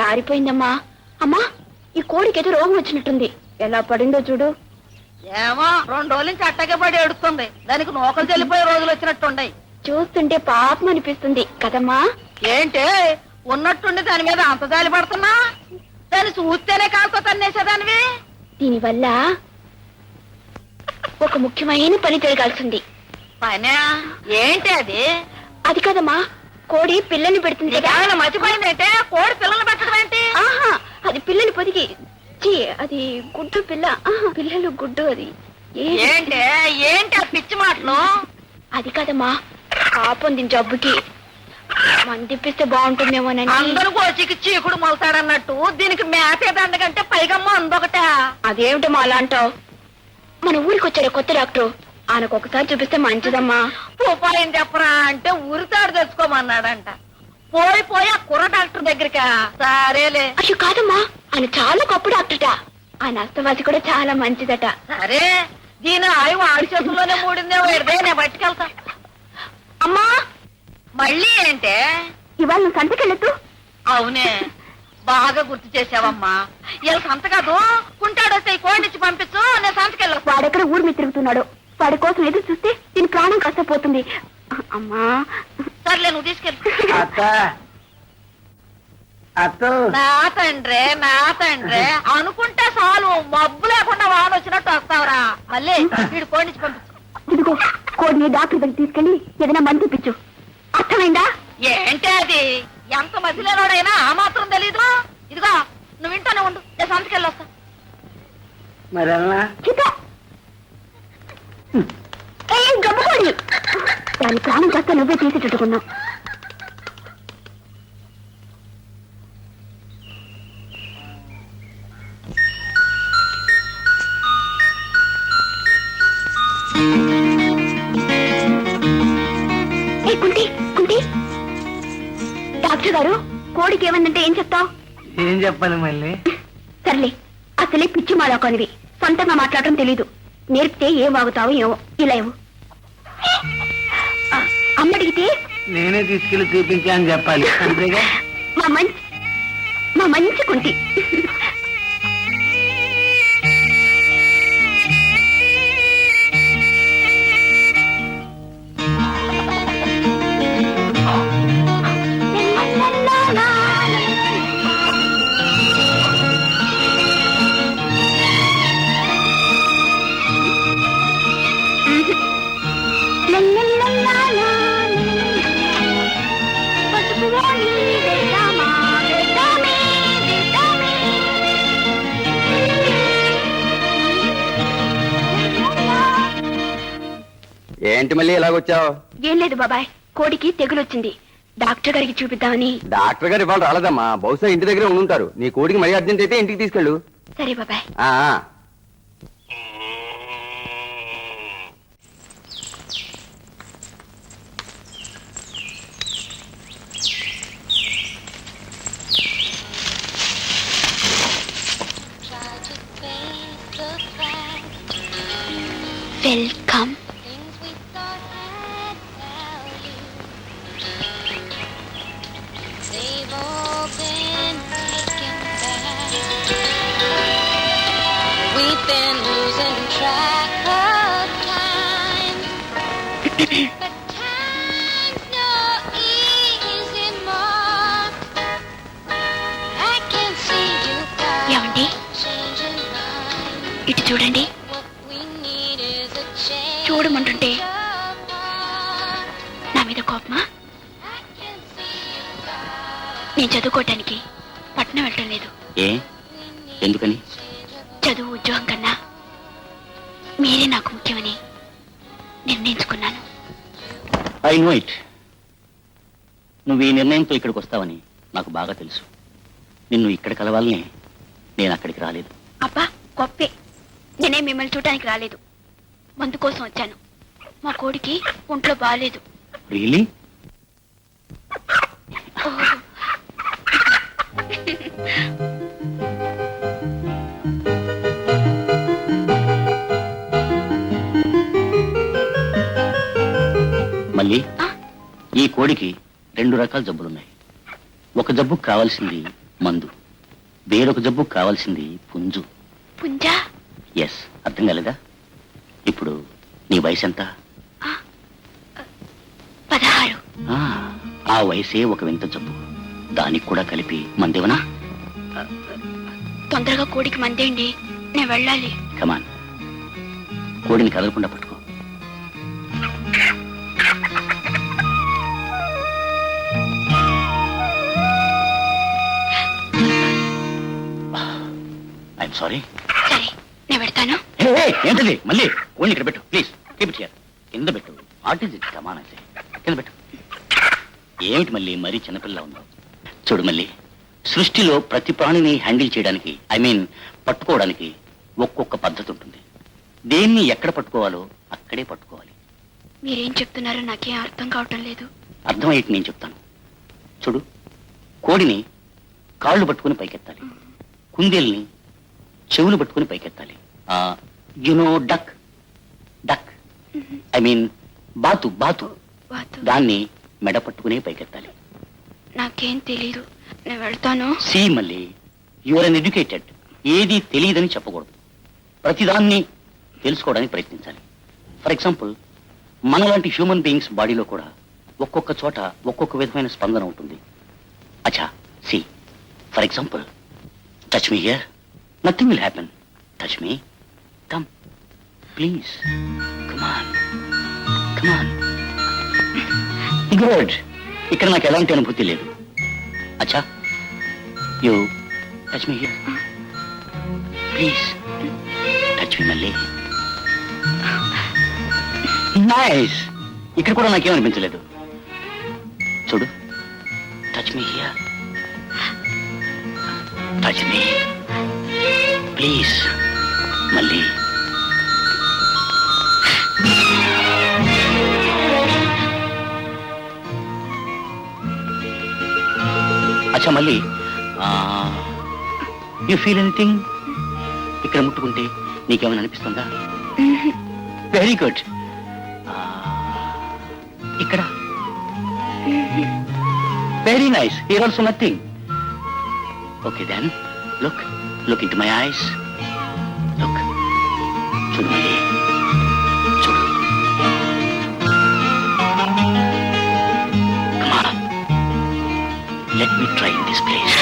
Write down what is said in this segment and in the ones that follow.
జారిపోయిందమ్మా. అమ్మా, ఈ కోడికి ఏదో రోగం వచ్చినట్టుంది. ఎలా పడిందో చూడు. ఏమో 2 రోజుల నుంచి అట్టగే పడి ఏడుస్తుంది. దానికి నూకలు చెల్లిపోయే రోజులు వచ్చినట్టుండయి. చూస్తుంటే పాపం అనిపిస్తుంది కదమ్మా. ఏంటి ఉన్నట్టుండి దాని మీద అంత జాలి పడుతున్నా? దాన్ని చూస్తేనే కాల్తో తన్నేసేదానివి. దీనివల్ల ఒక ముఖ్యమైన పని జరగాల్సింది. పనే ఏంటి అది? అది కదమ్మా, కోడి పిల్లల్ని పెడుతుంది కదా. మర్చిపోయిందంటే కోడి పిల్లలు పెట్టడం ఏంటి? ఆహా, అది పిల్లలు పొదిగి. అది గుడ్డు పిల్ల. పిల్లలు గుడ్డు. అది ఏంటి ఏంటి ఆ పిచ్చి మాటలు? అది కదమ్మా, పాపం దీని జబ్బుకి మందిప్పిస్తే బాగుంటుందేమోనని. అందరూ కోచికి చీకుడు మొలతాడన్నట్టు దీనికి మేతే దండకంటే పైగమ్మ అందొకట. అదేమిటమ్మా అలా అంటావు? మన ఊరికి వచ్చాడు కొత్త డాక్టర్, ఆయనకు ఒకసారి చూపిస్తే మంచిదమ్మా. ఉపాయం చెప్పరా అంటే ఉరితాడు తెచ్చుకోమన్నాడంట. పోయి ఆ కుర్ర డాక్టర్ దగ్గరికా? సరేలే. అయ్యో కాదమ్మా, ఆయన చాలా గొప్ప డాక్టర్ట. ఆయన అస్తవాసి కూడా చాలా మంచిదట. సరే, దీని ఆయువు ఆడి చేతుల్లోనే మూడిందే. వేడిదే నేను పట్టుకెళ్తా. అమ్మా, మళ్ళీ ఏంటే? ఇవాళ నువ్వు సంతకెళ్ళొద్దు. అవునే, బాగా గుర్తు చేసావమ్మా. ఇలా సంత కాదు, కుంటాడొస్తే ఈ కోడిచ్చి పంపించు, నేను సంతకెళ్ళొస్తా. వాడెక్కడ ఊరి మీద తిరుగుతున్నాడు. వాడి కోసం ఎదురు చూస్తే దీని ప్రాణం కాస్త పోతుంది. అమ్మా సర్లే, నువ్వు తీసుకెళ్ళి. నా తండ్రే అనుకుంటే చాలు, మబ్బు లేకుండా వాన వచ్చినట్టు వస్తావురా. మళ్ళీ వీడు కోడిచ్చి పంపించు. ఇదిగో, కోడిని డాక్టర్ దగ్గర తీసుకెళ్ళి ఏదైనా మందు చూపించు. అర్థమైందా? ఏంటి అది? ఎంత మధ్యలోనోడైనా ఆ మాత్రం తెలీదు. ఇదిగో, నువ్వు వింటానే ఉండు, నేను సంతకెళ్ళి వస్తా. గబ్బుకోడి, దాని ప్రాణం కాస్త నువ్వే తీసి చుట్టుకున్నావు. డాక్టర్ గారు, కోడికి ఏమందంటే ఏం చెప్తావు? ఏం చెప్పాలి మళ్ళీ? సర్లే, అసలే పిచ్చి మాలోకొనివి, సొంతంగా మాట్లాడటం తెలీదు. నేర్పితే ఏం వాగుతావు ఏమో. ఇలా ఇవ్వు. అమ్మడిగితే నేనే తీసుకెళ్లి చూపించా అని చెప్పాలి. అంతేగా? మా మంచి కుంటి. ఏంటి మళ్ళీ ఎలాగొచ్చావు? ఏం లేదు బాబాయ్, కోడికి తెగులొచ్చింది, డాక్టర్ గారికి చూపిద్దామని. డాక్టర్ గారు ఇవాళ రాలేదమ్మా, బహుశా ఇంటి దగ్గరే ఉండుంటారు. నీ కోడికి మరీ అర్జెంట్ అయితే ఇంటికి తీసుకెళ్ళు. సరే బాబాయ్. Welcome. We've been losing track of time, but time's no easy more. I can see you ఏమండి, changing mind. ఇటు చూడండి. What we need is a change చూడమంటుంటే of heart. నా మీద కోపమా? I can see you నేను చదువుకోవటానికి పట్నం వెళ్ళటం లేదు. ఎందుకని? చదువు ఉద్యోగం కన్నా మీరే నాకు ముఖ్యమని నిర్ణయించుకున్నాను. I know it. నువ్వు ఈ నిర్ణయంతో ఇక్కడికి వస్తావని నాకు బాగా తెలుసు. నిన్ను ఇక్కడ కలవాలని నేను అక్కడికి రాలేదు. అబ్బా గొప్పే, నేనే మిమ్మల్ని చూడటానికి రాలేదు, మందు కోసం వచ్చాను. మా కోడికి ఒంట్లో బాగాలేదు. రియలీ? మళ్ళీ ఈ కోడికి 2 రకాల జబ్బులున్నాయి. ఒక జబ్బుకు కావాల్సింది మందు, వేరొక జబ్బు కావాల్సింది పుంజు. పుంజా? ఎస్, అర్థం కాలేదా? ఇప్పుడు నీ వయసు ఎంత? 16. ఆ వయసే ఒక వింత జబ్బు. దానికి కూడా కలిపి మందేవనా? తొందరగా కోడికి మందేండి, నేను వెళ్ళాలి. కమాన్, కోడిని కదలకుండా పట్టుకో. I'm sorry. సరే, నేను పెడతాను. ఏంటది? మళ్ళీ కోడిని ఇక్కడ పెట్టు ప్లీజ్. Keep it here. కింద పెట్టు. What is it? కమాన్ అయితే కింద పెట్టు. ఏమిటి మళ్ళీ మరీ చిన్నపిల్ల ఉన్నావు? చూడు మళ్ళీ, సృష్టిలో ప్రతి ప్రాణిని హ్యాండిల్ చేయడానికి, ఐ మీన్ పట్టుకోవడానికి ఒక్కొక్క పద్ధతి ఉంటుంది. దేన్ని ఎక్కడ పట్టుకోవాలో అక్కడే పట్టుకోవాలి. మీరేం చెప్తున్నారో నాకేం అర్థం కావటం లేదు. అర్థమయ్యేటి నేను చెప్తాను. చూడు, కోడిని కాళ్ళు పట్టుకుని పైకెత్తాలి, కుందేల్ని చెవులు పట్టుకుని పైకెత్తాలి. You know duck, duck I mean బాతు, బాతు వాతు. దాన్ని మెడ పట్టుకునే పైకెత్తాలి. నాకేం తెలీదు, నేను వెళ్తాను. సి మళ్ళీ, యువర్ అన్ ఎడ్యుకేటెడ్. ఏది తెలియదని చెప్పకూడదు, ప్రతిదాన్ని తెలుసుకోవడానికి ప్రయత్నించాలి. ఫర్ ఎగ్జాంపుల్, మనలాంటి హ్యూమన్ బీయింగ్స్ బాడీలో కూడా ఒక్కొక్క చోట ఒక్కొక్క విధమైన స్పందన ఉంటుంది. అచ్చా, see for example, touch me here, nothing will happen. Touch me, come please, come on come on. Good. ఇక్కడ నాకు ఎలాంటి అనుభూతి లేదు. అచ్చా, you touch me here please. Touch me మళ్ళీ. నైస్. ఇక్కడ కూడా నాకేమనిపించలేదు. చూడు, touch me here, touch me please మళ్ళీ. అచ్చా మళ్ళీ, యూ ఫీల్ ఎనీథింగ్? ఇక్కడ ముట్టుకుంటే నీకేమైనా అనిపిస్తుందా? Very good. ఇక్కడ very nice. Here also nothing. Okay then, look look in to my eyes. Look, చూడు మళ్ళీ, చూడు. Come on. Let me try in this place.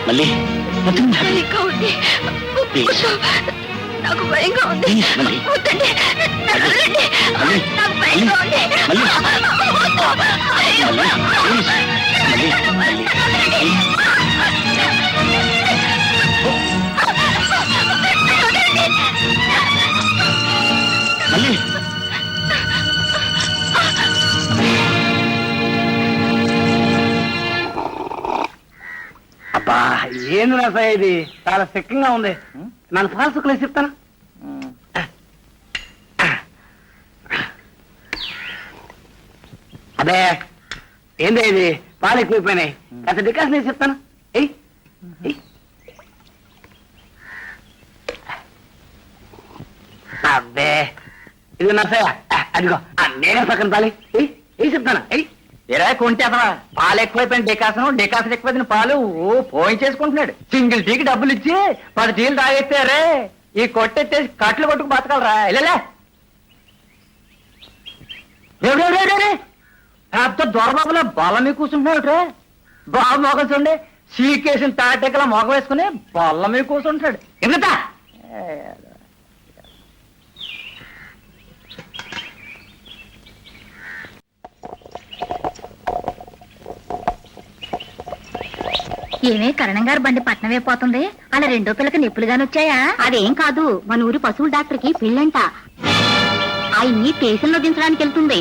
మళ్ళీ nothing happened. భయంగా ఉంది. Please. నాకు భయంగా ఉంది. Please, మళ్ళీ. వద్దండి, నన్ను వదలండి. మళ్ళీ. నాకు భయంగా ఉంది. మళ్ళీ. అయ్యో. మళ్ళీ, please. మళ్ళీ, మళ్ళీ, మళ్ళీ. మళ్ళీ. అబ్బా, ఏంది రస ఇది? చాలా సిక్కంగా ఉంది. నన్ను ఫాల్స్ క్లాస్ చెప్తాను. అదే ఏంది ఇది? పాలు ఎక్కువైపోయినాయి. కాస్త డికాస్ నేను చెప్తాను. ఎయ్ ఎయ్. అబ్బే, ఇది నర్సయ్య. అదిగో నేనే పక్కన పాలి. ఏ చెప్తాను. ఎయ్ ఎరా కొంటే అసలు పాలు ఎక్కువైపోయిన డికాసన్ ఎక్కువైన పాలు పోయి చేసుకుంటున్నాడు. సింగిల్ టీకి డబ్బులు ఇచ్చి 10 టీలు తాగెత్తారే, ఈ కొట్టెత్తేసి కట్లు కొట్టుకు బతకాలరా. వెళ్ళలే పెద్ద దొరబాబులో బలమి కూర్చుంటున్నాడు. బాబు మొగలు చూడండి, సీకేసిన తాటెక్కల మొగ వేసుకుని బల్ల మీద కూర్చుంటాడు. ఎందుకంట ఏమే కరణం గారు బండి పట్నం అయిపోతుంది అలా రెండో పిల్లకి నిప్పులుగాని వచ్చాయా? అదేం కాదు, మన ఊరి పశువుల డాక్టర్ కి పెళ్ళంట. ఆయన్ని స్టేషన్ లో దించడానికి వెళ్తుంది.